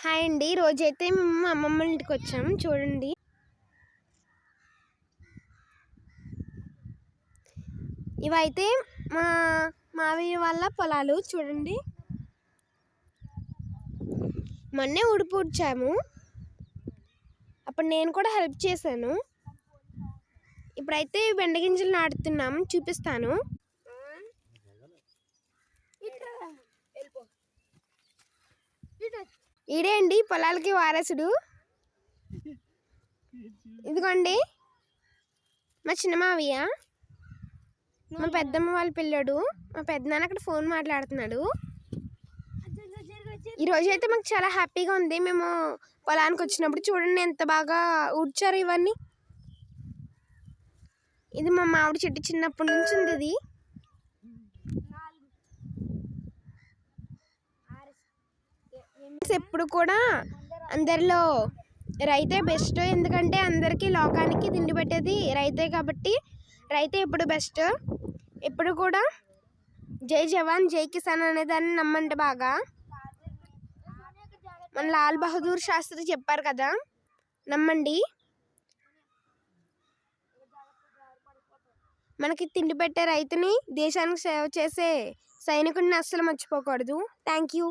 Hi అండి. రోజైతే మేము మా అమ్మమ్మ ఇంటికి వచ్చాము. చూడండి, ఇవైతే మా మావయ్య వాళ్ళ పొలాలు. చూడండి, మొన్నే ఉడిపూడ్చాము. అప్పుడు నేను కూడా హెల్ప్ చేశాను. ఇప్పుడైతే బెండ గింజలు నాటుతున్నాము, చూపిస్తాను. ఈడే అండి పొలాలకి వారసుడు. ఇదిగోండి మా చిన్న మావయ్య, మా పెద్దమ్మ వాళ్ళ పిల్లడు. మా పెద్దనాన్న అక్కడ ఫోన్ మాట్లాడుతున్నాడు. ఈరోజు అయితే మాకు చాలా హ్యాపీగా ఉంది. మేము పొలానికి వచ్చినప్పుడు చూడండి ఎంత బాగా ఊడ్చారు ఇవన్నీ. ఇది మా మామిడి చెట్టు చిన్నప్పటి నుంచి ఉంది. ఇది ఎప్పుడు కూడా అందరిలో రైతే బెస్ట్. ఎందుకంటే అందరికీ లోకానికి తిండి పెట్టేది రైతే కాబట్టి రైతే ఎప్పుడు బెస్ట్. ఎప్పుడు కూడా జై జవాన్ జై కిసాన్ అనేదాన్ని నమ్మండి బాగా. మన లాల్ బహదూర్ శాస్త్రి చెప్పారు కదా, నమ్మండి. మనకి తిండి పెట్టే రైతుని, దేశానికి సేవ చేసే సైనికుడిని అస్సలు మర్చిపోకూడదు. Thank you.